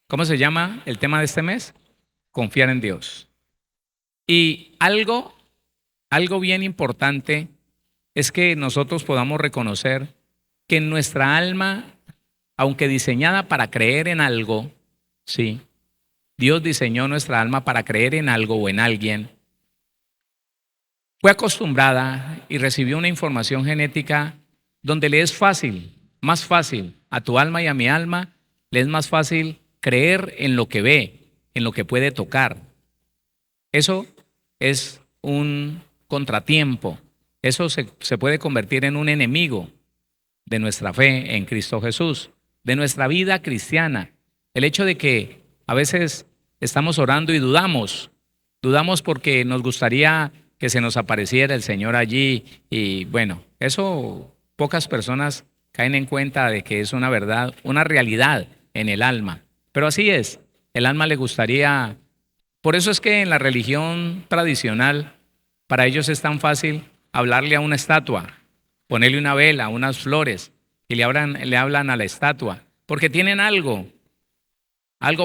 ¿Cómo se llama el tema de este mes? Confiar en Dios. Y algo bien importante es que nosotros podamos reconocer que en nuestra alma, aunque diseñada para creer en algo, sí, Dios diseñó nuestra alma para creer en algo o en alguien, fue acostumbrada y recibió una información genética donde le es fácil, más fácil a tu alma y a mi alma, le es más fácil creer en lo que ve, en lo que puede tocar. Eso es un contratiempo. Eso se puede convertir en un enemigo de nuestra fe en Cristo Jesús, de nuestra vida cristiana. El hecho de que a veces estamos orando y dudamos porque nos gustaría que se nos apareciera el Señor allí y bueno, eso pocas personas caen en cuenta de que es una verdad, una realidad en el alma. Pero así es, el alma le gustaría. Por eso es que en la religión tradicional, para ellos es tan fácil hablarle a una estatua, ponerle una vela, unas flores, y le hablan a la estatua, porque tienen algo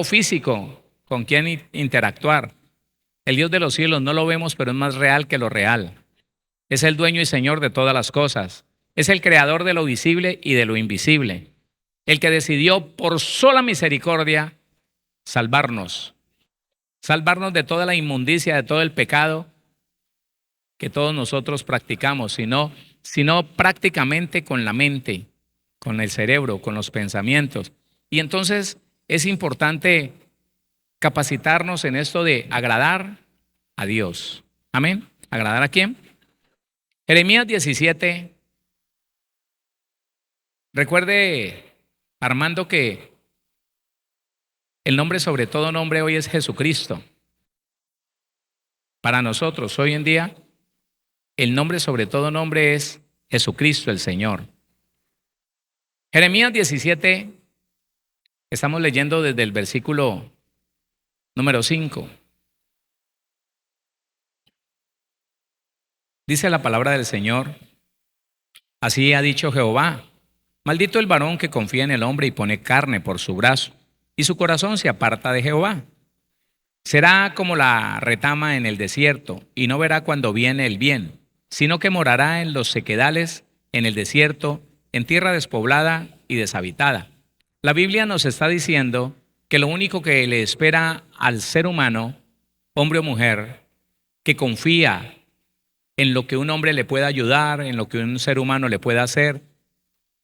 físico con quien interactuar. El Dios de los cielos no lo vemos, pero es más real que lo real. Es el dueño y señor de todas las cosas. Es el creador de lo visible y de lo invisible. El que decidió por sola misericordia salvarnos de toda la inmundicia, de todo el pecado que todos nosotros practicamos, sino prácticamente con la mente, con el cerebro, con los pensamientos. Y entonces es importante capacitarnos en esto de agradar a Dios. Amén. ¿Agradar a quién? Jeremías 17. Recuerde, Armando, que el nombre sobre todo nombre hoy es Jesucristo. Para nosotros hoy en día, el nombre sobre todo nombre es Jesucristo el Señor. Jeremías 17, estamos leyendo desde el versículo número 5. Dice la palabra del Señor: así ha dicho Jehová, maldito el varón que confía en el hombre y pone carne por su brazo, y su corazón se aparta de Jehová. Será como la retama en el desierto, y no verá cuando viene el bien, sino que morará en los sequedales, en el desierto, en tierra despoblada y deshabitada. La Biblia nos está diciendo que lo único que le espera al ser humano, hombre o mujer, que confía en lo que un hombre le pueda ayudar, en lo que un ser humano le pueda hacer,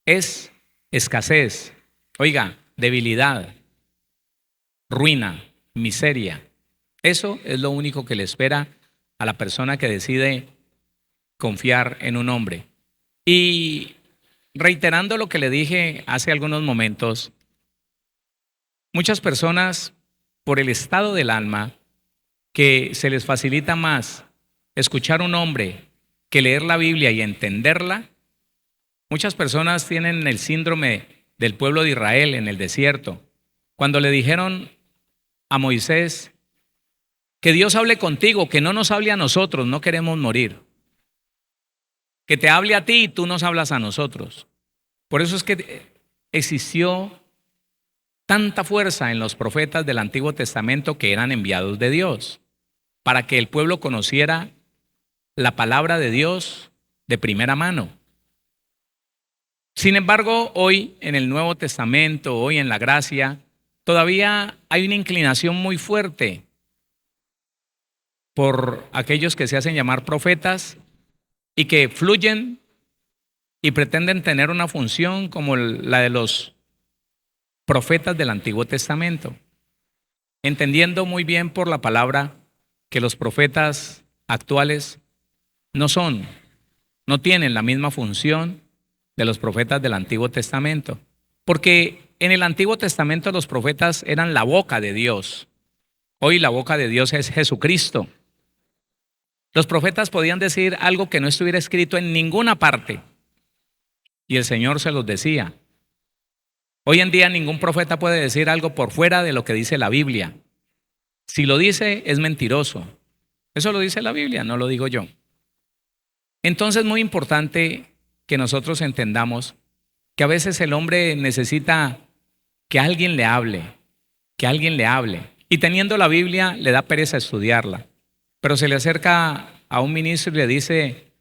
es escasez, oiga, debilidad, ruina, miseria. Eso es lo único que le espera a la persona que decide confiar en un hombre. Y reiterando lo que le dije hace algunos momentos, muchas personas, por el estado del alma, que se les facilita más escuchar a un hombre que leer la Biblia y entenderla, muchas personas tienen el síndrome del pueblo de Israel en el desierto. Cuando le dijeron a Moisés que Dios hable contigo, que no nos hable a nosotros, no queremos morir. Que te hable a ti y tú nos hablas a nosotros. Por eso es que existió tanta fuerza en los profetas del Antiguo Testamento que eran enviados de Dios, para que el pueblo conociera la palabra de Dios de primera mano. Sin embargo, hoy en el Nuevo Testamento, hoy en la gracia, todavía hay una inclinación muy fuerte por aquellos que se hacen llamar profetas y que fluyen y pretenden tener una función como la de los profetas del Antiguo Testamento, entendiendo muy bien por la palabra que los profetas actuales no tienen la misma función de los profetas del Antiguo Testamento, porque en el Antiguo Testamento los profetas eran la boca de Dios. Hoy la boca de Dios es Jesucristo. Los profetas podían decir algo que no estuviera escrito en ninguna parte y el Señor se los decía. Hoy en día ningún profeta puede decir algo por fuera de lo que dice la Biblia. Si lo dice, es mentiroso. Eso lo dice la Biblia, no lo digo yo. Entonces es muy importante que nosotros entendamos que a veces el hombre necesita que alguien le hable, que alguien le hable. Y teniendo la Biblia, le da pereza estudiarla. Pero se le acerca a un ministro y le dice,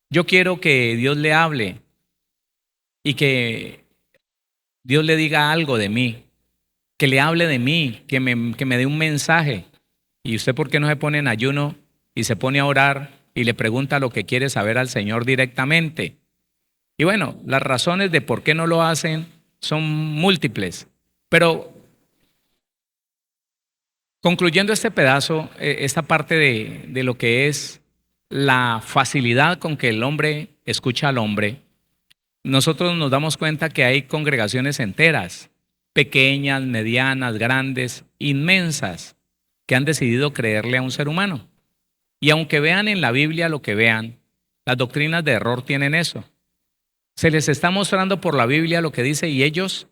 yo quiero que Dios le hable y que Dios le diga algo de mí, que le hable de mí, que me dé un mensaje. ¿Y usted por qué no se pone en ayuno y se pone a orar y le pregunta lo que quiere saber al Señor directamente? Y bueno, las razones de por qué no lo hacen son múltiples. Pero concluyendo este pedazo, esta parte de lo que es la facilidad con que el hombre escucha al hombre, nosotros nos damos cuenta que hay congregaciones enteras, pequeñas, medianas, grandes, inmensas, que han decidido creerle a un ser humano. Y aunque vean en la Biblia lo que vean, las doctrinas de error tienen eso. Se les está mostrando por la Biblia lo que dice y ellos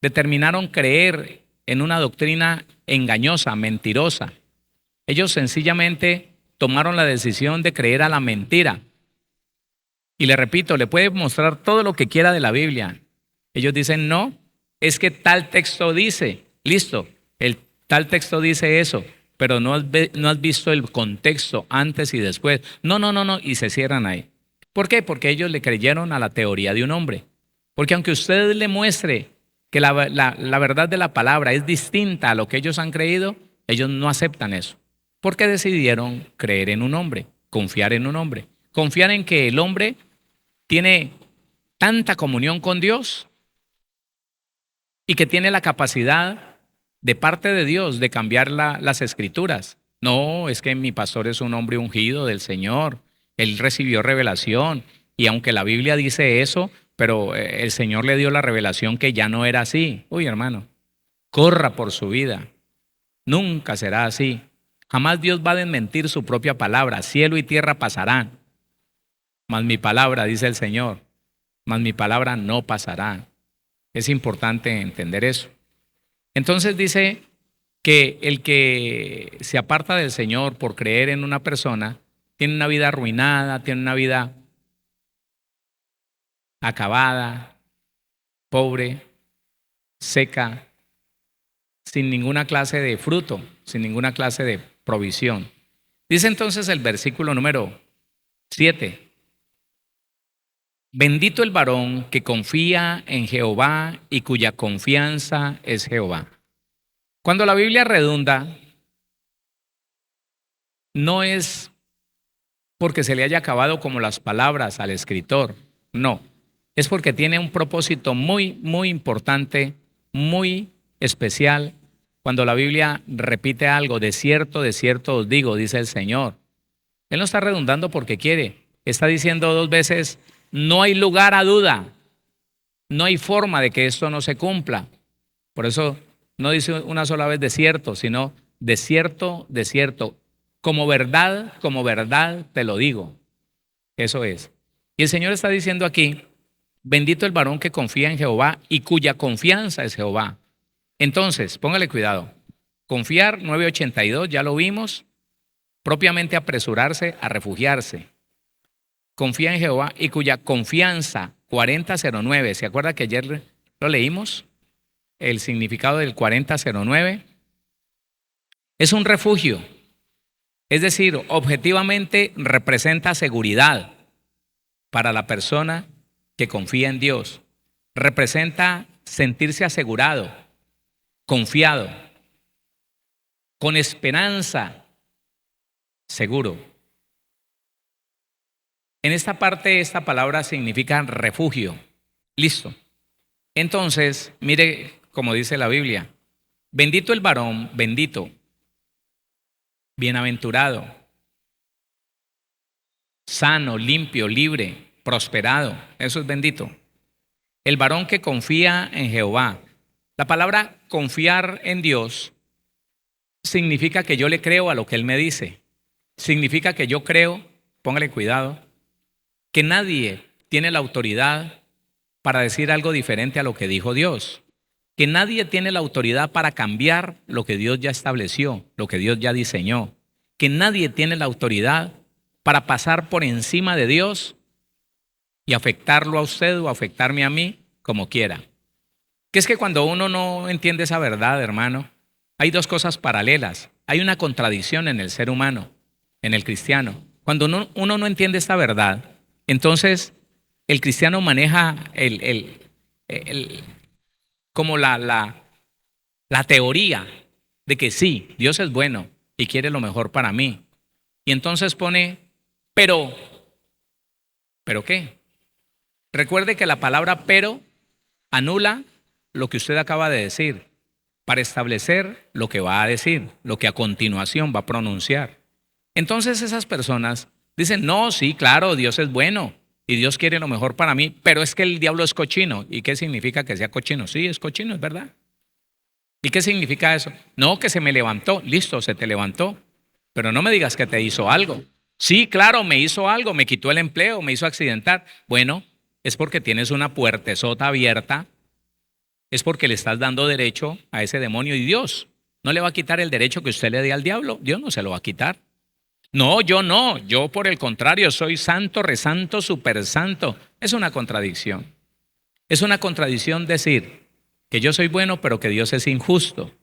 determinaron creer en una doctrina engañosa, mentirosa. Ellos sencillamente tomaron la decisión de creer a la mentira. Y le repito, le puede mostrar todo lo que quiera de la Biblia. Ellos dicen, no, es que tal texto dice, listo, el tal texto dice eso, pero no has visto el contexto antes y después. No, y se cierran ahí. ¿Por qué? Porque ellos le creyeron a la teoría de un hombre. Porque aunque usted le muestre que la verdad de la palabra es distinta a lo que ellos han creído, ellos no aceptan eso. Porque decidieron creer en un hombre, confiar en un hombre. Confiar en que el hombre tiene tanta comunión con Dios y que tiene la capacidad de parte de Dios de cambiar las escrituras. No, es que mi pastor es un hombre ungido del Señor. Él recibió revelación y aunque la Biblia dice eso, pero el Señor le dio la revelación que ya no era así. Uy, hermano, corra por su vida. Nunca será así. Jamás Dios va a desmentir su propia palabra. Cielo y tierra pasarán. Mas mi palabra, dice el Señor, mas mi palabra no pasará. Es importante entender eso. Entonces dice que el que se aparta del Señor por creer en una persona, tiene una vida arruinada, tiene una vida acabada, pobre, seca, sin ninguna clase de fruto, sin ninguna clase de provisión. Dice entonces el versículo número 7. Bendito el varón que confía en Jehová y cuya confianza es Jehová. Cuando la Biblia redunda, no es porque se le haya acabado como las palabras al escritor, no. Es porque tiene un propósito muy, muy importante, muy especial. Cuando la Biblia repite algo, de cierto os digo, dice el Señor. Él no está redundando porque quiere. Está diciendo 2 veces, no hay lugar a duda. No hay forma de que esto no se cumpla. Por eso no dice una sola vez de cierto, sino de cierto. Como verdad te lo digo. Eso es. Y el Señor está diciendo aquí, bendito el varón que confía en Jehová y cuya confianza es Jehová. Entonces, póngale cuidado. Confiar, 9:82, ya lo vimos. Propiamente apresurarse a refugiarse. Confía en Jehová y cuya confianza, 40:09. ¿Se acuerda que ayer lo leímos? El significado del 40:09. Es un refugio. Es decir, objetivamente representa seguridad para la persona que confía en Dios. Representa sentirse asegurado, confiado, con esperanza, seguro. En esta parte, esta palabra significa refugio. Listo. Entonces, mire como dice la Biblia. Bendito el varón, bendito, bienaventurado, sano, limpio, libre, prosperado. Eso es bendito. El varón que confía en Jehová. La palabra confiar en Dios significa que yo le creo a lo que Él me dice. Significa que yo creo, póngale cuidado, que nadie tiene la autoridad para decir algo diferente a lo que dijo Dios. Que nadie tiene la autoridad para cambiar lo que Dios ya estableció, lo que Dios ya diseñó. Que nadie tiene la autoridad para pasar por encima de Dios y afectarlo a usted o afectarme a mí como quiera. Que es que cuando uno no entiende esa verdad, hermano, hay dos cosas paralelas. Hay una contradicción en el ser humano, en el cristiano. Cuando uno no entiende esta verdad, entonces el cristiano maneja como la teoría de que sí, Dios es bueno y quiere lo mejor para mí. Y entonces pone, ¿pero qué? Recuerde que la palabra pero anula lo que usted acaba de decir para establecer lo que va a decir, lo que a continuación va a pronunciar. Entonces esas personas dicen, no, sí, claro, Dios es bueno y Dios quiere lo mejor para mí, pero es que el diablo es cochino. ¿Y qué significa que sea cochino? Sí, es cochino, es verdad. ¿Y qué significa eso? No, que se me levantó, listo, se te levantó, pero no me digas que te hizo algo. Sí, claro, me hizo algo, me quitó el empleo, me hizo accidentar. Bueno, es porque tienes una puertezota abierta, es porque le estás dando derecho a ese demonio y Dios no le va a quitar el derecho que usted le dé al diablo, Dios no se lo va a quitar. No, yo por el contrario soy santo, resanto, super santo. Es una contradicción. Es una contradicción decir que yo soy bueno pero que Dios es injusto.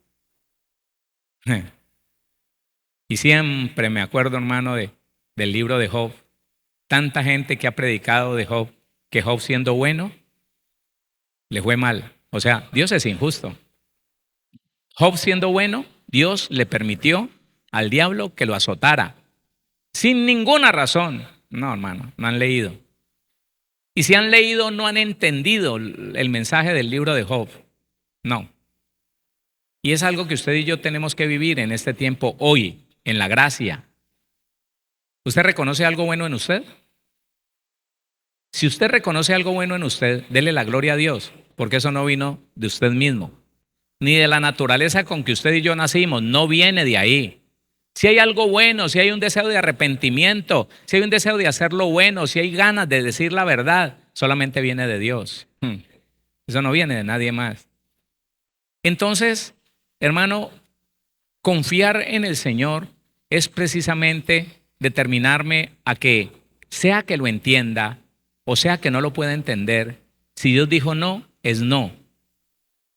Y siempre me acuerdo, hermano, del libro de Job. Tanta gente que ha predicado de Job, que Job siendo bueno, le fue mal. O sea, Dios es injusto. Job siendo bueno, Dios le permitió al diablo que lo azotara, sin ninguna razón. No, hermano, no han leído. Y si han leído, no han entendido el mensaje del libro de Job. No. Y es algo que usted y yo tenemos que vivir en este tiempo hoy, en la gracia. ¿Usted reconoce algo bueno en usted? Si usted reconoce algo bueno en usted, dele la gloria a Dios, porque eso no vino de usted mismo, ni de la naturaleza con que usted y yo nacimos, no viene de ahí. Si hay algo bueno, si hay un deseo de arrepentimiento, si hay un deseo de hacer lo bueno, si hay ganas de decir la verdad, solamente viene de Dios. Eso no viene de nadie más. Entonces, hermano, confiar en el Señor es precisamente determinarme a que, sea que lo entienda o sea que no lo pueda entender, si Dios dijo no, es no.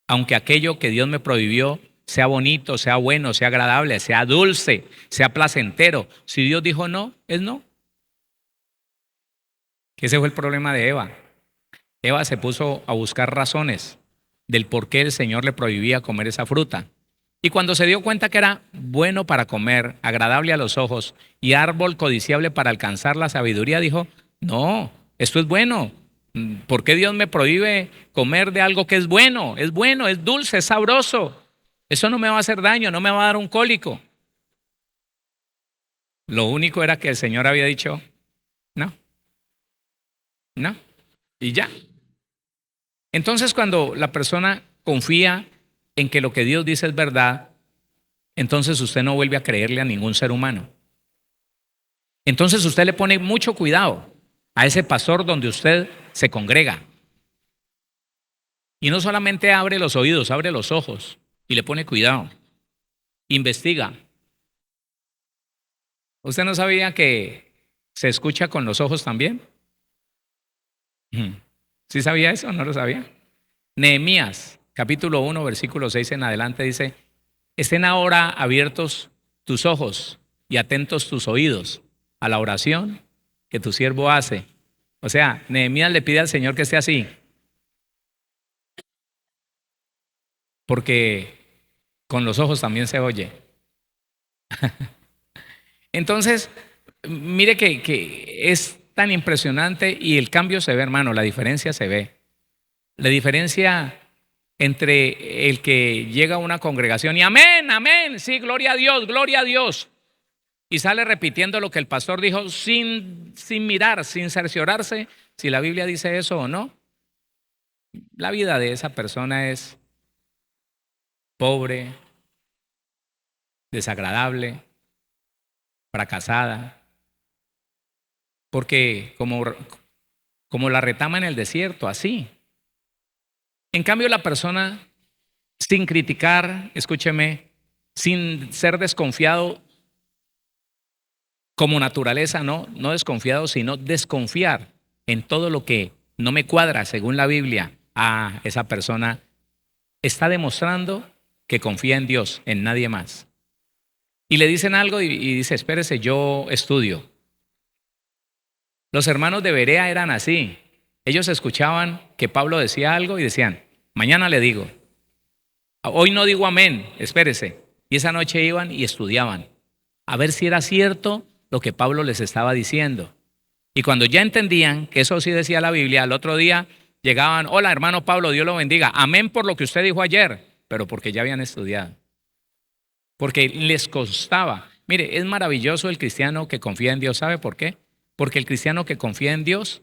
Aunque aquello que Dios me prohibió sea bonito, sea bueno, sea agradable, sea dulce, sea placentero, si Dios dijo no, es no. Que ese fue el problema de Eva. Eva se puso a buscar razones del por qué el Señor le prohibía comer esa fruta. Y cuando se dio cuenta que era bueno para comer, agradable a los ojos y árbol codiciable para alcanzar la sabiduría, dijo, no, esto es bueno. ¿Por qué Dios me prohíbe comer de algo que es bueno, es dulce, es sabroso? Eso no me va a hacer daño, no me va a dar un cólico. Lo único era que el Señor había dicho, no, no, y ya. Entonces cuando la persona confía en que lo que Dios dice es verdad, entonces usted no vuelve a creerle a ningún ser humano. Entonces usted le pone mucho cuidado a ese pastor donde usted se congrega. Y no solamente abre los oídos, abre los ojos y le pone cuidado. Investiga. ¿Usted no sabía que se escucha con los ojos también? ¿Sí sabía eso o no lo sabía? Nehemías, capítulo 1, versículo 6 en adelante dice, estén ahora abiertos tus ojos y atentos tus oídos a la oración que tu siervo hace. O sea, Nehemías le pide al Señor que esté así, porque con los ojos también se oye. Entonces, mire que es tan impresionante y el cambio se ve, hermano, la diferencia se ve. La diferencia entre el que llega a una congregación y amén, amén, sí, gloria a Dios, y sale repitiendo lo que el pastor dijo sin mirar, sin cerciorarse si la Biblia dice eso o no. La vida de esa persona es pobre, desagradable, fracasada, porque como la retama en el desierto, así. En cambio, la persona, sin criticar, escúcheme, sin ser desconfiado como naturaleza, no desconfiado, sino desconfiar en todo lo que no me cuadra según la Biblia, esa persona está demostrando que confía en Dios, en nadie más. Y le dicen algo y dice, espérese, yo estudio. Los hermanos de Berea eran así. Ellos escuchaban que Pablo decía algo y decían, mañana le digo. Hoy no digo amén, espérese. Y esa noche iban y estudiaban a ver si era cierto lo que Pablo les estaba diciendo. Y cuando ya entendían que eso sí decía la Biblia, al otro día llegaban, hola hermano Pablo, Dios lo bendiga, amén por lo que usted dijo ayer, pero porque ya habían estudiado. Porque les costaba. Mire, es maravilloso el cristiano que confía en Dios. ¿Sabe por qué? Porque el cristiano que confía en Dios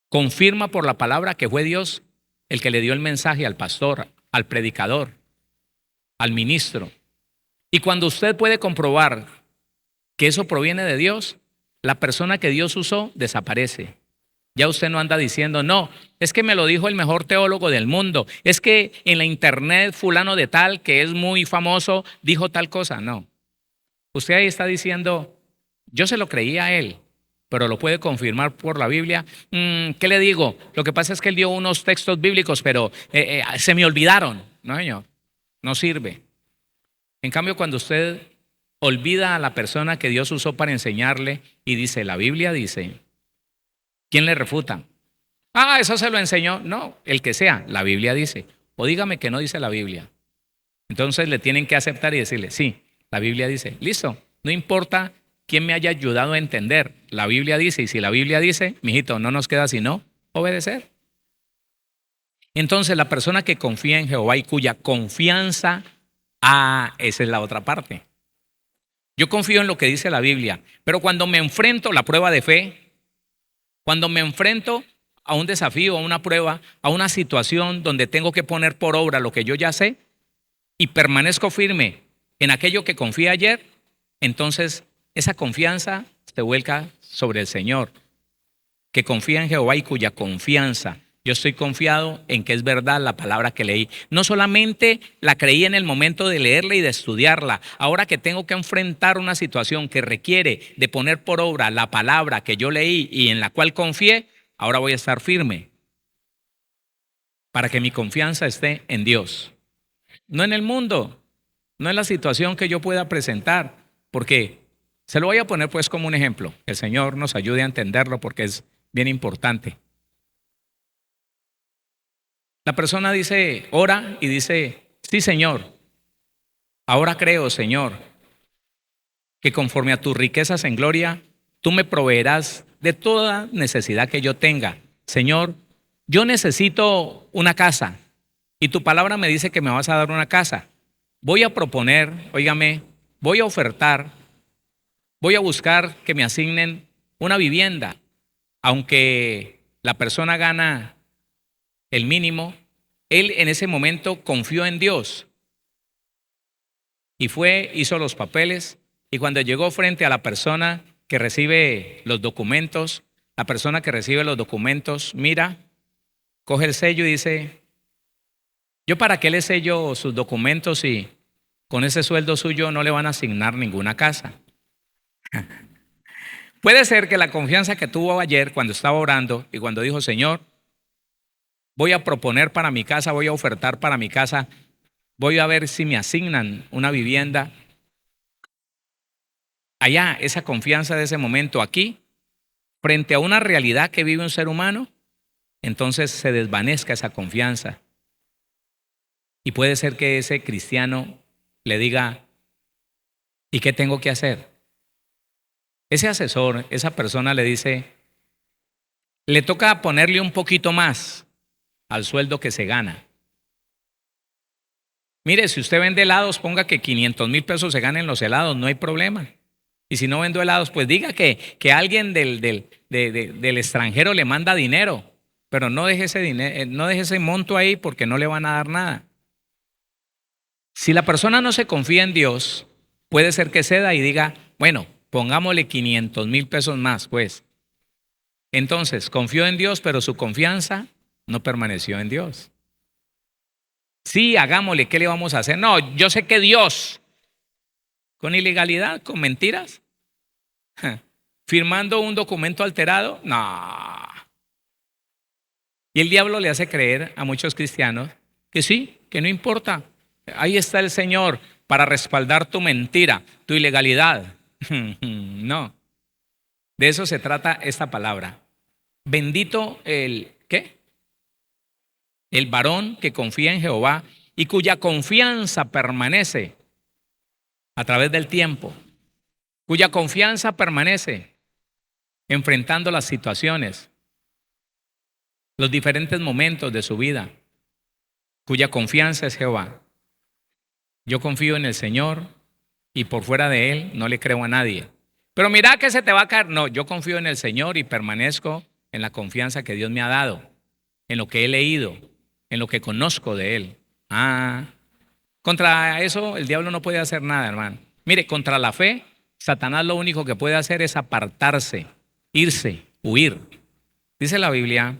confirma por la palabra que fue Dios el que le dio el mensaje al pastor, al predicador, al ministro. Y cuando usted puede comprobar que eso proviene de Dios, la persona que Dios usó desaparece. Ya usted no anda diciendo, no, es que me lo dijo el mejor teólogo del mundo, es que en la internet fulano de tal, que es muy famoso, dijo tal cosa. No. Usted ahí está diciendo, yo se lo creía a él, pero lo puede confirmar por la Biblia. ¿Qué le digo? Lo que pasa es que él dio unos textos bíblicos, pero se me olvidaron. No, señor, no sirve. En cambio, cuando usted olvida a la persona que Dios usó para enseñarle y dice, la Biblia dice, ¿quién le refuta? Ah, eso se lo enseñó. No, el que sea, la Biblia dice. O dígame que no dice la Biblia. Entonces le tienen que aceptar y decirle, sí, la Biblia dice. Listo, no importa quién me haya ayudado a entender. La Biblia dice, y si la Biblia dice, mijito, no nos queda sino obedecer. Entonces la persona que confía en Jehová y cuya confianza, esa es la otra parte. Yo confío en lo que dice la Biblia, pero cuando me enfrento a la prueba de fe, cuando me enfrento a un desafío, a una prueba, a una situación donde tengo que poner por obra lo que yo ya sé y permanezco firme en aquello que confié ayer, entonces esa confianza se vuelca sobre el Señor, que confía en Jehová y cuya confianza. Yo estoy confiado en que es verdad la palabra que leí. No solamente la creí en el momento de leerla y de estudiarla. Ahora que tengo que enfrentar una situación que requiere de poner por obra la palabra que yo leí y en la cual confié, ahora voy a estar firme para que mi confianza esté en Dios. No en el mundo, no en la situación que yo pueda presentar, porque se lo voy a poner pues como un ejemplo. Que el Señor nos ayude a entenderlo porque es bien importante. La persona dice, ora y dice, sí Señor, ahora creo Señor, que conforme a tus riquezas en gloria, tú me proveerás de toda necesidad que yo tenga. Señor, yo necesito una casa y tu palabra me dice que me vas a dar una casa. Voy a proponer, óigame, voy a ofertar, voy a buscar que me asignen una vivienda, aunque la persona gana el mínimo. Él en ese momento confió en Dios y fue, hizo los papeles, y cuando llegó frente a la persona que recibe los documentos, la persona que recibe los documentos mira, coge el sello y dice, ¿yo para qué le sello sus documentos si con ese sueldo suyo no le van a asignar ninguna casa? Puede ser que la confianza que tuvo ayer cuando estaba orando y cuando dijo, Señor, voy a proponer para mi casa, voy a ofertar para mi casa, voy a ver si me asignan una vivienda. Allá, esa confianza de ese momento, aquí, frente a una realidad que vive un ser humano, entonces se desvanezca esa confianza. Y puede ser que ese cristiano le diga, ¿y qué tengo que hacer? Ese asesor, esa persona le dice, le toca ponerle un poquito más al sueldo que se gana. Mire, si usted vende helados, ponga que 500,000 pesos se ganen los helados, no hay problema. Y si no vendo helados, pues diga que alguien del extranjero le manda dinero, pero no deje ese dinero, no deje ese monto ahí porque no le van a dar nada. Si la persona no se confía en Dios, puede ser que ceda y diga, bueno, pongámosle 500,000 pesos más, pues. Entonces, confió en Dios, pero su confianza no permaneció en Dios. Sí, hagámosle, ¿qué le vamos a hacer? No, yo sé que Dios, con ilegalidad, con mentiras, firmando un documento alterado, no. Y el diablo le hace creer a muchos cristianos que sí, que no importa. Ahí está el Señor para respaldar tu mentira, tu ilegalidad. No, de eso se trata esta palabra. Bendito el, ¿qué? El varón que confía en Jehová y cuya confianza permanece a través del tiempo, cuya confianza permanece enfrentando las situaciones, los diferentes momentos de su vida, cuya confianza es Jehová. Yo confío en el Señor y por fuera de Él no le creo a nadie. Pero mira que se te va a caer. No, yo confío en el Señor y permanezco en la confianza que Dios me ha dado, en lo que he leído, en lo que conozco de Él. Contra eso el diablo no puede hacer nada, hermano. Mire, contra la fe, Satanás lo único que puede hacer es apartarse, irse, huir. Dice la Biblia: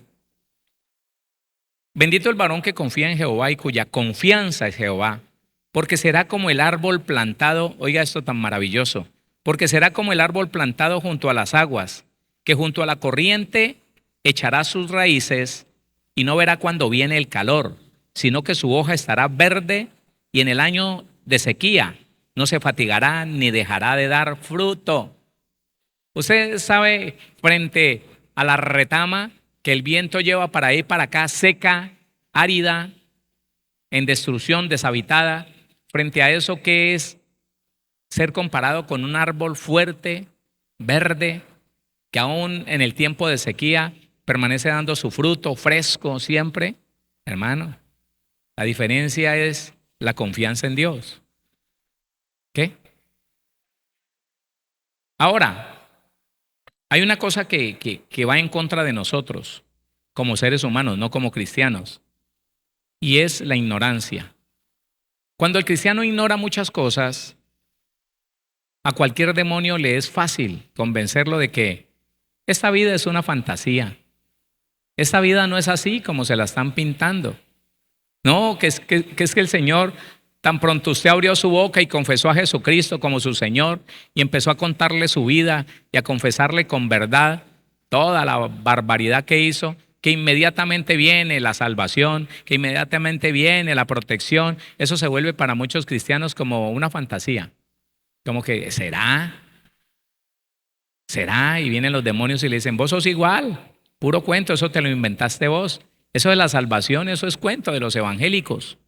bendito el varón que confía en Jehová y cuya confianza es Jehová, porque será como el árbol plantado, oiga esto tan maravilloso, porque será como el árbol plantado junto a las aguas, que junto a la corriente echará sus raíces y no verá cuando viene el calor, sino que su hoja estará verde y en el año de sequía no se fatigará ni dejará de dar fruto. Usted sabe, frente a la retama que el viento lleva para ahí para acá, seca, árida, en destrucción, deshabitada, frente a eso, ¿qué es ser comparado con un árbol fuerte, verde, que aún en el tiempo de sequía permanece dando su fruto fresco siempre? Hermano, la diferencia es la confianza en Dios. ¿Qué? Ahora, hay una cosa que va en contra de nosotros como seres humanos, no como cristianos, y es la ignorancia. Cuando el cristiano ignora muchas cosas, a cualquier demonio le es fácil convencerlo de que esta vida es una fantasía. Esta vida no es así como se la están pintando. No, que es que el Señor, tan pronto usted abrió su boca y confesó a Jesucristo como su Señor y empezó a contarle su vida y a confesarle con verdad toda la barbaridad que hizo, que inmediatamente viene la salvación, que inmediatamente viene la protección. Eso se vuelve para muchos cristianos como una fantasía. Como que, ¿será? Y vienen los demonios y le dicen: vos sos igual, puro cuento, eso te lo inventaste vos. Eso de la salvación, eso es cuento de los evangélicos.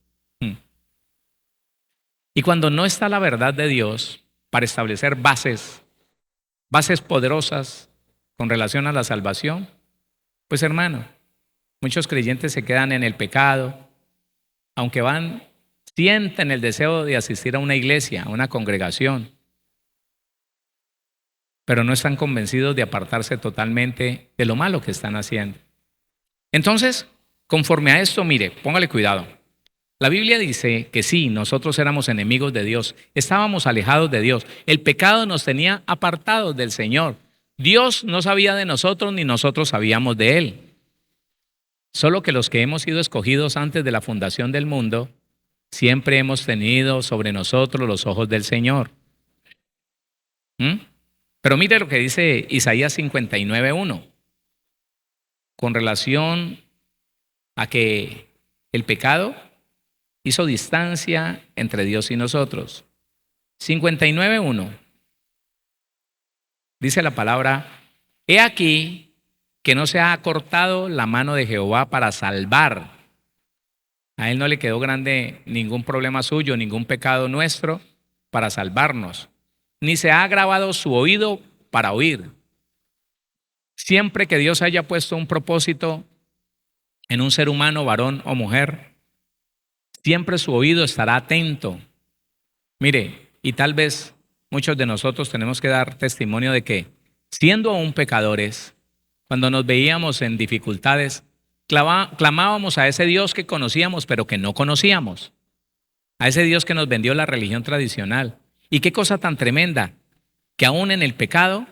Y cuando no está la verdad de Dios para establecer bases poderosas con relación a la salvación, pues hermano, muchos creyentes se quedan en el pecado, aunque sienten el deseo de asistir a una iglesia, a una congregación, pero no están convencidos de apartarse totalmente de lo malo que están haciendo. Entonces, conforme a esto, mire, póngale cuidado. La Biblia dice que sí, nosotros éramos enemigos de Dios, estábamos alejados de Dios. El pecado nos tenía apartados del Señor. Dios no sabía de nosotros ni nosotros sabíamos de Él. Solo que los que hemos sido escogidos antes de la fundación del mundo, siempre hemos tenido sobre nosotros los ojos del Señor. Pero mire lo que dice Isaías 59:1, con relación a que el pecado hizo distancia entre Dios y nosotros. 59:1. Dice la palabra: he aquí que no se ha acortado la mano de Jehová para salvar. A Él no le quedó grande ningún problema suyo, ningún pecado nuestro para salvarnos. Ni se ha agravado su oído para oír. Siempre que Dios haya puesto un propósito en un ser humano, varón o mujer, siempre su oído estará atento. Mire, y tal vez muchos de nosotros tenemos que dar testimonio de que, siendo aún pecadores, cuando nos veíamos en dificultades, clamábamos a ese Dios que conocíamos pero que no conocíamos, a ese Dios que nos vendió la religión tradicional. Y qué cosa tan tremenda, que aún en el pecado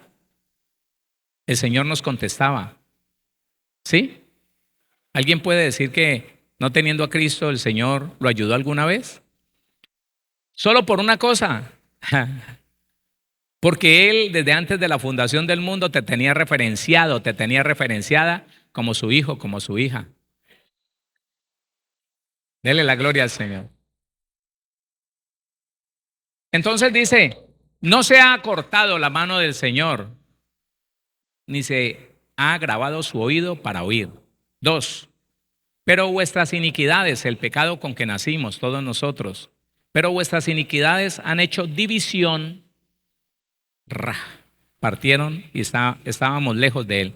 el Señor nos contestaba. ¿Sí? ¿Alguien puede decir que no teniendo a Cristo el Señor lo ayudó alguna vez? Solo por una cosa. Porque Él desde antes de la fundación del mundo te tenía referenciado, te tenía referenciada como su hijo, como su hija. Dele la gloria al Señor. Entonces dice, no se ha cortado la mano del Señor, ni se ha agravado su oído para oír. 2. Pero vuestras iniquidades, el pecado con que nacimos todos nosotros, pero vuestras iniquidades han hecho división, partieron y estábamos lejos de él.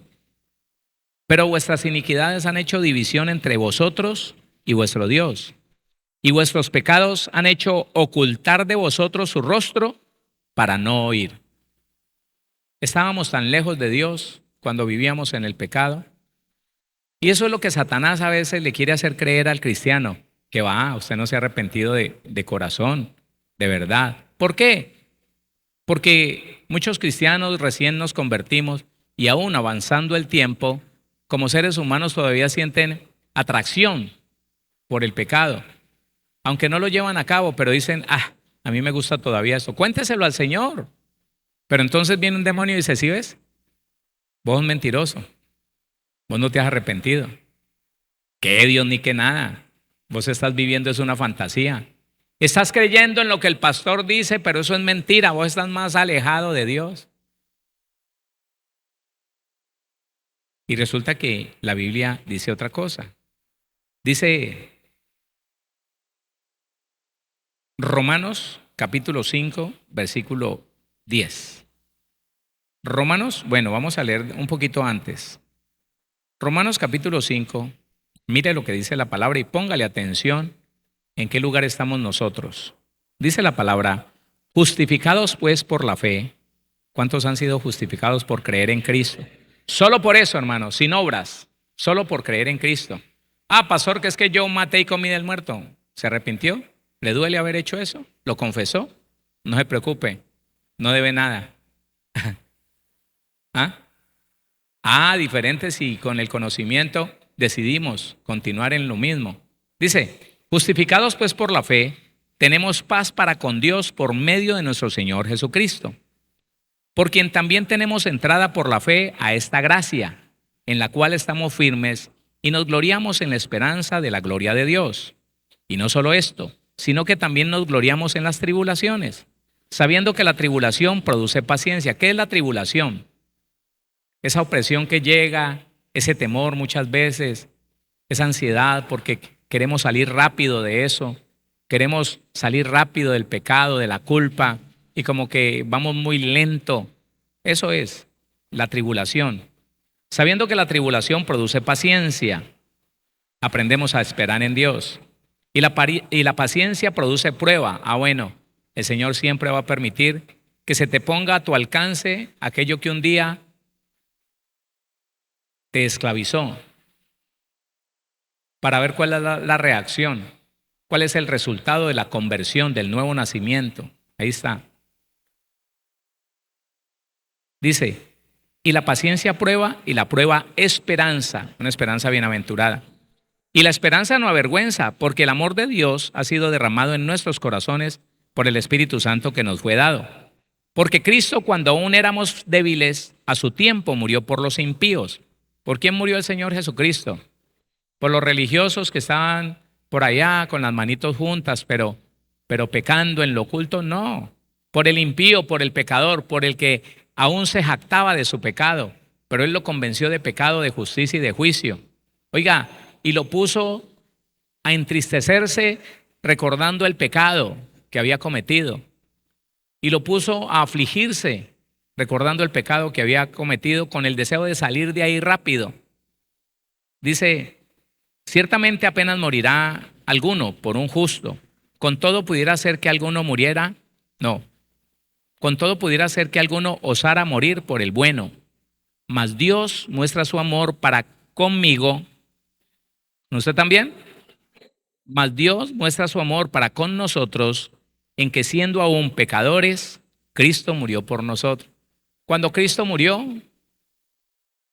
Pero vuestras iniquidades han hecho división entre vosotros y vuestro Dios. Y vuestros pecados han hecho ocultar de vosotros su rostro para no oír. Estábamos tan lejos de Dios cuando vivíamos en el pecado. Y eso es lo que Satanás a veces le quiere hacer creer al cristiano, que usted no se ha arrepentido de corazón, de verdad. ¿Por qué? Porque muchos cristianos recién nos convertimos y aún avanzando el tiempo, como seres humanos todavía sienten atracción por el pecado. Aunque no lo llevan a cabo, pero dicen, a mí me gusta todavía esto. Cuénteselo al Señor. Pero entonces viene un demonio y dice, ¿sí ves? Vos sos mentiroso. Vos no te has arrepentido. ¿Qué Dios ni qué nada? Vos estás viviendo es una fantasía. Estás creyendo en lo que el pastor dice, pero eso es mentira. Vos estás más alejado de Dios. Y resulta que la Biblia dice otra cosa. Dice Romanos capítulo 5, versículo 10. Romanos, bueno, vamos a leer un poquito antes. Romanos capítulo 5, mire lo que dice la palabra y póngale atención en qué lugar estamos nosotros. Dice la palabra, justificados pues por la fe. ¿Cuántos han sido justificados por creer en Cristo? Solo por eso, hermanos, sin obras, solo por creer en Cristo. Pastor, que es que yo maté y comí del muerto. ¿Se arrepintió? ¿Le duele haber hecho eso? ¿Lo confesó? No se preocupe, no debe nada. Diferente si con el conocimiento decidimos continuar en lo mismo. Dice, justificados pues por la fe, tenemos paz para con Dios por medio de nuestro Señor Jesucristo, por quien también tenemos entrada por la fe a esta gracia, en la cual estamos firmes y nos gloriamos en la esperanza de la gloria de Dios. Y no solo esto, sino que también nos gloriamos en las tribulaciones, sabiendo que la tribulación produce paciencia. ¿Qué es la tribulación? Esa opresión que llega, ese temor muchas veces, esa ansiedad porque queremos salir rápido de eso, queremos salir rápido del pecado, de la culpa, y como que vamos muy lento. Eso es la tribulación. Sabiendo que la tribulación produce paciencia, aprendemos a esperar en Dios. Y la paciencia produce prueba. Bueno, el Señor siempre va a permitir que se te ponga a tu alcance aquello que un día te esclavizó, para ver cuál es la reacción, cuál es el resultado de la conversión, del nuevo nacimiento. Ahí está. Dice, y la paciencia prueba, y la prueba esperanza, una esperanza bienaventurada. Y la esperanza no avergüenza, porque el amor de Dios ha sido derramado en nuestros corazones por el Espíritu Santo que nos fue dado. Porque Cristo, cuando aún éramos débiles, a su tiempo murió por los impíos. ¿Por quién murió el Señor Jesucristo? ¿Por los religiosos que estaban por allá con las manitos juntas, pero pecando en lo oculto? No. Por el impío, por el pecador, por el que aún se jactaba de su pecado, pero él lo convenció de pecado, de justicia y de juicio. Oiga, y lo puso a entristecerse recordando el pecado que había cometido. Y lo puso a afligirse recordando el pecado que había cometido, con el deseo de salir de ahí rápido. Dice, ciertamente apenas morirá alguno por un justo. ¿Con todo pudiera ser que alguno muriera? No. Con todo pudiera ser que alguno osara morir por el bueno. Mas Dios muestra su amor para conmigo. ¿No usted también? Mas Dios muestra su amor para con nosotros, en que siendo aún pecadores, Cristo murió por nosotros. Cuando Cristo murió,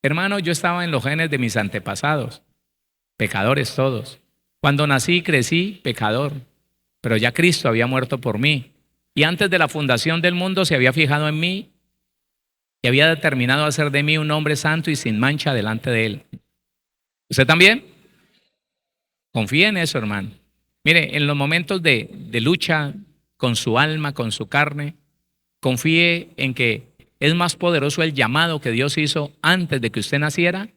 hermano, yo estaba en los genes de mis antepasados, pecadores todos. Cuando nací y crecí, pecador, pero ya Cristo había muerto por mí. Y antes de la fundación del mundo se había fijado en mí y había determinado hacer de mí un hombre santo y sin mancha delante de Él. ¿Usted también? Confíe en eso, hermano. Mire, en los momentos de lucha con su alma, con su carne. Confíe en que es más poderoso el llamado que Dios hizo antes de que usted naciera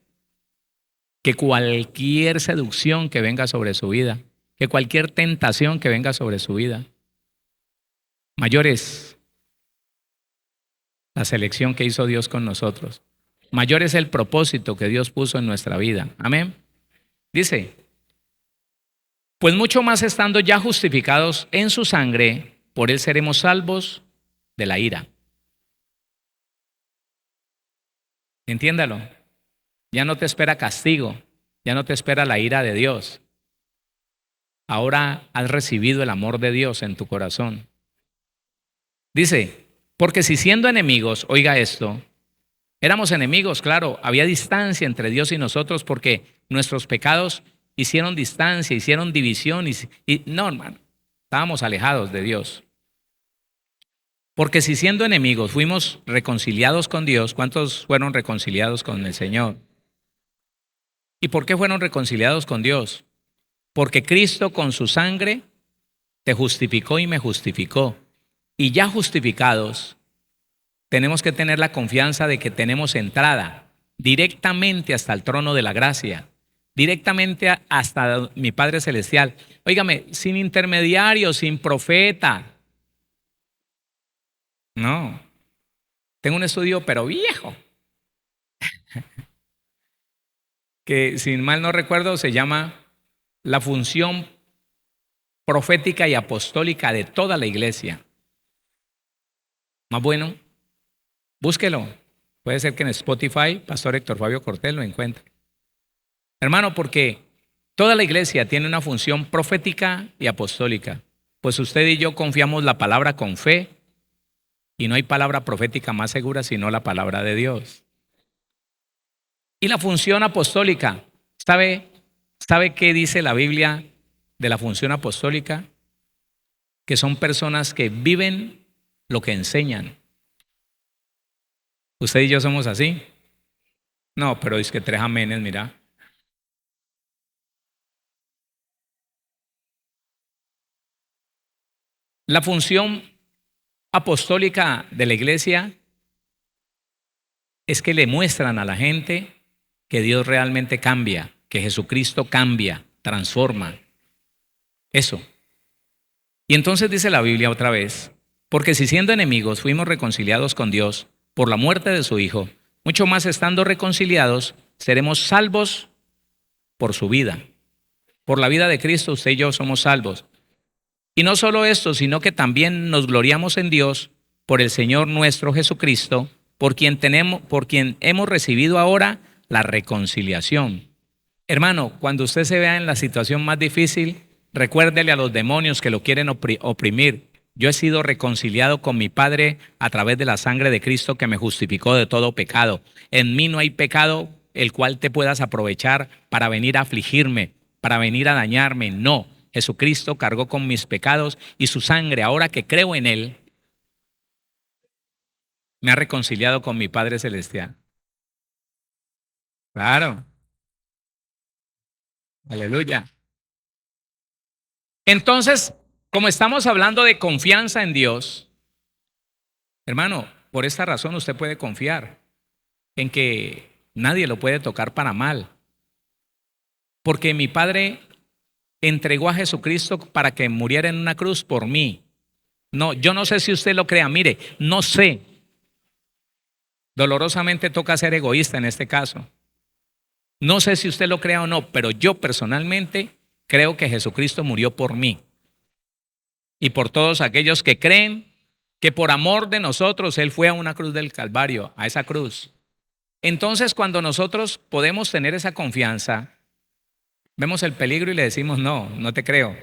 que cualquier seducción que venga sobre su vida, que cualquier tentación que venga sobre su vida. Mayor es la selección que hizo Dios con nosotros. Mayor es el propósito que Dios puso en nuestra vida. Amén. Dice, pues mucho más estando ya justificados en su sangre, por él seremos salvos de la ira. Entiéndalo. Ya no te espera castigo, ya no te espera la ira de Dios. Ahora has recibido el amor de Dios en tu corazón. Dice, porque si siendo enemigos, oiga esto, éramos enemigos, claro, había distancia entre Dios y nosotros porque nuestros pecados hicieron distancia, hicieron división y no, hermano, estábamos alejados de Dios. Porque si siendo enemigos fuimos reconciliados con Dios, ¿cuántos fueron reconciliados con el Señor? ¿Y por qué fueron reconciliados con Dios? Porque Cristo con su sangre te justificó y me justificó. Y ya justificados, tenemos que tener la confianza de que tenemos entrada directamente hasta el trono de la gracia, directamente hasta mi Padre Celestial. Óigame, sin intermediario, sin profeta. No, tengo un estudio pero viejo, que sin mal no recuerdo se llama la función profética y apostólica de toda la iglesia. Más bueno, búsquelo. Puede ser que en Spotify, Pastor Héctor Fabio Cortés lo encuentre. Hermano, porque toda la iglesia tiene una función profética y apostólica. Pues usted y yo confiamos la palabra con fe y no hay palabra profética más segura sino la palabra de Dios. Y la función apostólica, ¿sabe qué dice la Biblia de la función apostólica? Que son personas que viven lo que enseñan. ¿Usted y yo somos así? No, pero es que 3 amenes, mira. La función apostólica de la iglesia es que le muestran a la gente que Dios realmente cambia, que Jesucristo cambia, transforma. Eso. Y entonces dice la Biblia otra vez, porque si siendo enemigos fuimos reconciliados con Dios por la muerte de su Hijo, mucho más estando reconciliados, seremos salvos por su vida. Por la vida de Cristo usted y yo somos salvos. Y no solo esto, sino que también nos gloriamos en Dios por el Señor nuestro Jesucristo, por quien hemos recibido ahora la reconciliación. Hermano, cuando usted se vea en la situación más difícil, recuérdele a los demonios que lo quieren oprimir. Yo he sido reconciliado con mi Padre a través de la sangre de Cristo que me justificó de todo pecado. En mí no hay pecado el cual te puedas aprovechar para venir a afligirme, para venir a dañarme. No, Jesucristo cargó con mis pecados y su sangre, ahora que creo en Él, me ha reconciliado con mi Padre Celestial. Claro, aleluya. Entonces, como estamos hablando de confianza en Dios, hermano, por esta razón usted puede confiar en que nadie lo puede tocar para mal. Porque mi Padre entregó a Jesucristo para que muriera en una cruz por mí. No, yo no sé si usted lo crea, mire, no sé. Dolorosamente toca ser egoísta en este caso. No sé si usted lo crea o no, pero yo personalmente creo que Jesucristo murió por mí. Y por todos aquellos que creen que por amor de nosotros Él fue a una cruz del Calvario, a esa cruz. Entonces, cuando nosotros podemos tener esa confianza, vemos el peligro y le decimos, no, no te creo.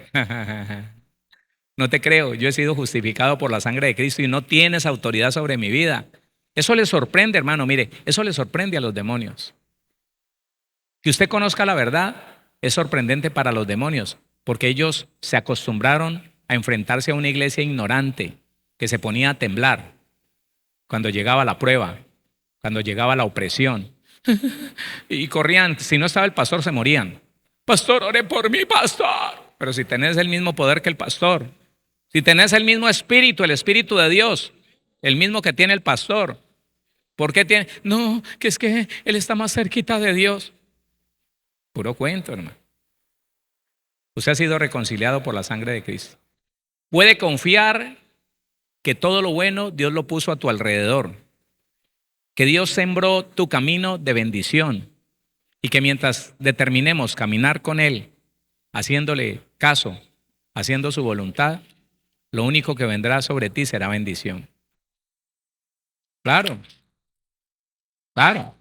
No te creo, yo he sido justificado por la sangre de Cristo y no tienes autoridad sobre mi vida. Eso le sorprende, hermano, mire, eso le sorprende a los demonios. Que usted conozca la verdad es sorprendente para los demonios, porque ellos se acostumbraron a enfrentarse a una iglesia ignorante que se ponía a temblar cuando llegaba la prueba, cuando llegaba la opresión. Y corrían, si no estaba el pastor se morían. Pastor, ore por mí, pastor. Pero si tenés el mismo poder que el pastor, Si tenés el mismo espíritu, el espíritu de Dios, el mismo que tiene el pastor, ¿por qué tiene? No, que es que él está más cerquita de Dios. Puro cuento, hermano. Usted ha sido reconciliado por la sangre de Cristo. Puede confiar que todo lo bueno Dios lo puso a tu alrededor, que Dios sembró tu camino de bendición y que mientras determinemos caminar con Él, haciéndole caso, haciendo su voluntad, lo único que vendrá sobre ti será bendición. Claro, claro.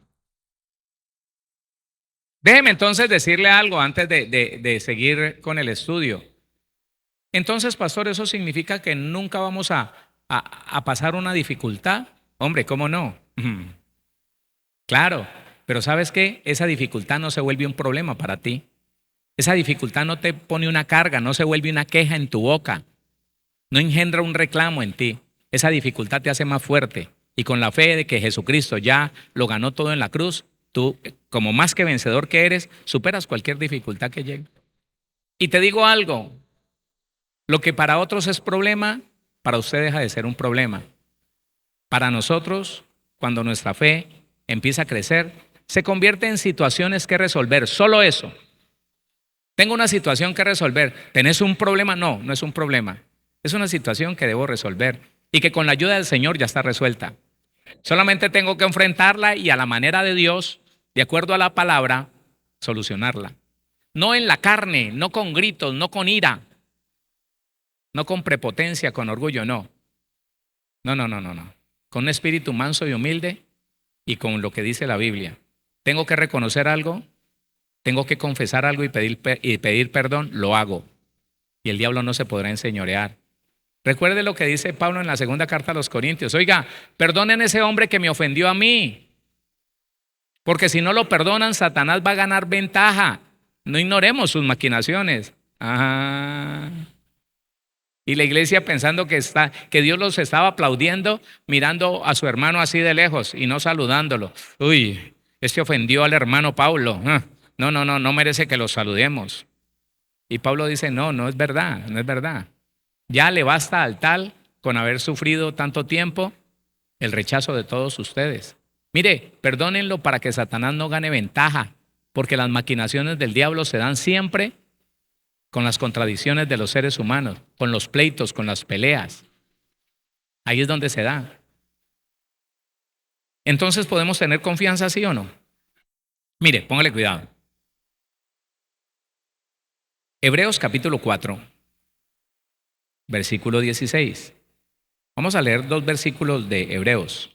Déjeme entonces decirle algo antes de seguir con el estudio. Entonces, pastor, ¿eso significa que nunca vamos a pasar una dificultad? Hombre, ¿cómo no? Claro, pero ¿sabes qué? Esa dificultad no se vuelve un problema para ti. Esa dificultad no te pone una carga, no se vuelve una queja en tu boca, no engendra un reclamo en ti. Esa dificultad te hace más fuerte y con la fe de que Jesucristo ya lo ganó todo en la cruz, tú, como más que vencedor que eres, superas cualquier dificultad que llegue. Y te digo algo, lo que para otros es problema, para usted deja de ser un problema. Para nosotros, cuando nuestra fe empieza a crecer, se convierte en situaciones que resolver, solo eso. Tengo una situación que resolver. ¿Tenés un problema? No, no es un problema. Es una situación que debo resolver y que con la ayuda del Señor ya está resuelta. Solamente tengo que enfrentarla y a la manera de Dios, de acuerdo a la palabra, solucionarla. No en la carne, no con gritos, no con ira, no con prepotencia, con orgullo, no. No. Con un espíritu manso y humilde y con lo que dice la Biblia. Tengo que reconocer algo, tengo que confesar algo y pedir perdón, lo hago. Y el diablo no se podrá enseñorear. Recuerde lo que dice Pablo en la segunda carta a los Corintios. Oiga, perdonen a ese hombre que me ofendió a mí. Porque si no lo perdonan, Satanás va a ganar ventaja. No ignoremos sus maquinaciones. Y la iglesia pensando que Dios los estaba aplaudiendo, mirando a su hermano así de lejos y no saludándolo. Uy, este ofendió al hermano Pablo. No merece que lo saludemos. Y Pablo dice, no es verdad, no es verdad. Ya le basta al tal, con haber sufrido tanto tiempo, el rechazo de todos ustedes. Mire, perdónenlo para que Satanás no gane ventaja, porque las maquinaciones del diablo se dan siempre con las contradicciones de los seres humanos, con los pleitos, con las peleas. Ahí es donde se da. Entonces, ¿podemos tener confianza, sí o no? Mire, póngale cuidado. Hebreos capítulo 4, versículo 16. Vamos a leer 2 versículos de Hebreos.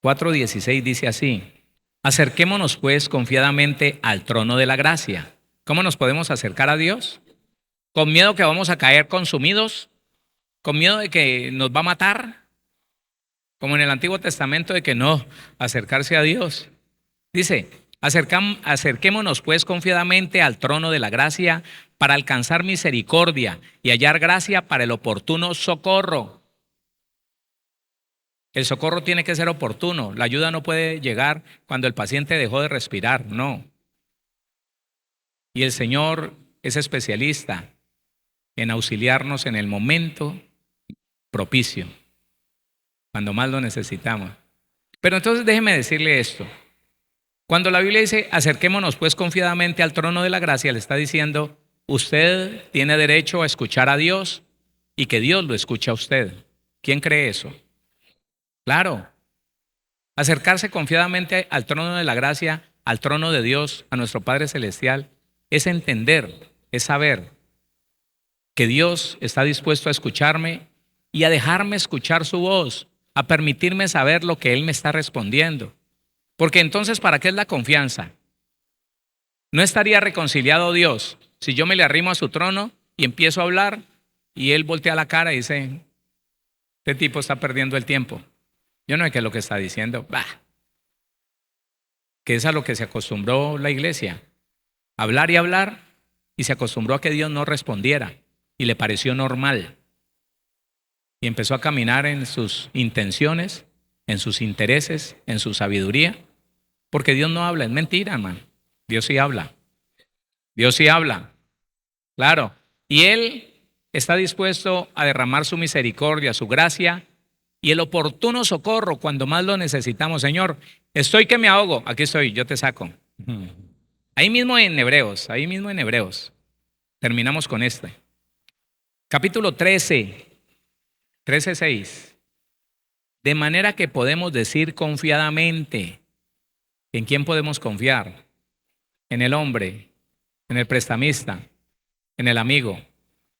4:16 dice así: acerquémonos pues confiadamente al trono de la gracia. ¿Cómo nos podemos acercar a Dios? ¿Con miedo que vamos a caer consumidos? ¿Con miedo de que nos va a matar? Como en el Antiguo Testamento de que no, acercarse a Dios. Dice, acerquémonos pues confiadamente al trono de la gracia para alcanzar misericordia y hallar gracia para el oportuno socorro. El socorro tiene que ser oportuno. La ayuda no puede llegar cuando el paciente dejó de respirar, no. Y el Señor es especialista en auxiliarnos en el momento propicio, cuando más lo necesitamos. Pero entonces déjeme decirle esto. Cuando la Biblia dice, acerquémonos pues confiadamente al trono de la gracia, le está diciendo, usted tiene derecho a escuchar a Dios y que Dios lo escuche a usted. ¿Quién cree eso? Claro. Acercarse confiadamente al trono de la gracia, al trono de Dios, a nuestro Padre Celestial, es entender, es saber que Dios está dispuesto a escucharme y a dejarme escuchar su voz, a permitirme saber lo que Él me está respondiendo. Porque entonces, ¿para qué es la confianza? No estaría reconciliado Dios si yo me le arrimo a su trono y empiezo a hablar y Él voltea la cara y dice, este tipo está perdiendo el tiempo. Yo no sé qué es lo que está diciendo. Que es a lo que se acostumbró la iglesia. Hablar y hablar, y se acostumbró a que Dios no respondiera y le pareció normal. Y empezó a caminar en sus intenciones, en sus intereses, en su sabiduría, porque Dios no habla, es mentira, hermano. Dios sí habla. Dios sí habla. Claro. Y Él está dispuesto a derramar su misericordia, su gracia y el oportuno socorro cuando más lo necesitamos. Señor, estoy que me ahogo, aquí estoy, yo te saco. Ahí mismo en Hebreos, terminamos con este. Capítulo 13:6. De manera que podemos decir confiadamente, ¿en quién podemos confiar? En el hombre, en el prestamista, en el amigo,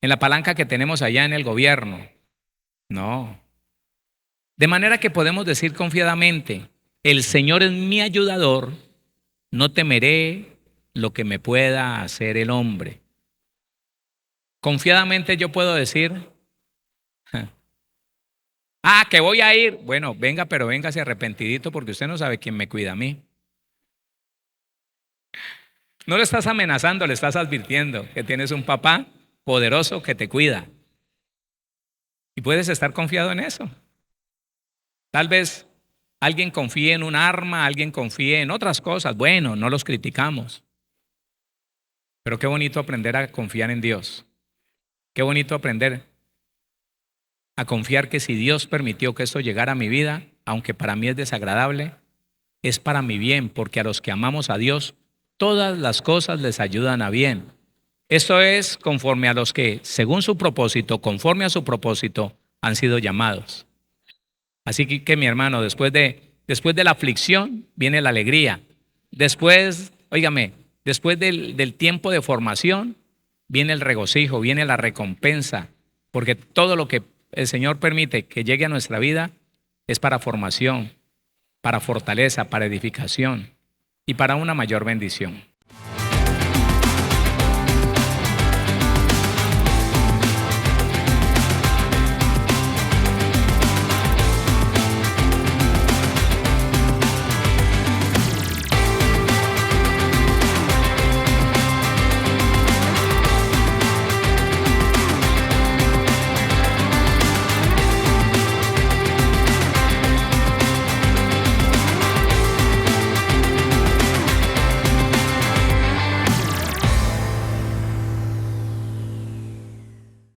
en la palanca que tenemos allá en el gobierno. No. De manera que podemos decir confiadamente, el Señor es mi ayudador, no temeré lo que me pueda hacer el hombre. Confiadamente yo puedo decir, que voy a ir. Bueno, venga, pero véngase arrepentidito porque usted no sabe quién me cuida a mí. No le estás amenazando, le estás advirtiendo que tienes un papá poderoso que te cuida. Y puedes estar confiado en eso. Tal vez alguien confíe en un arma, alguien confíe en otras cosas. Bueno, no los criticamos. Pero qué bonito aprender a confiar en Dios. Qué bonito aprender a confiar que si Dios permitió que esto llegara a mi vida, aunque para mí es desagradable, es para mi bien, porque a los que amamos a Dios, todas las cosas les ayudan a bien. Esto es conforme a los que, según su propósito, conforme a su propósito, han sido llamados. Así que mi hermano, después de la aflicción viene la alegría. Después, óigame, después del tiempo de formación viene el regocijo, viene la recompensa, porque todo lo que el Señor permite que llegue a nuestra vida es para formación, para fortaleza, para edificación y para una mayor bendición.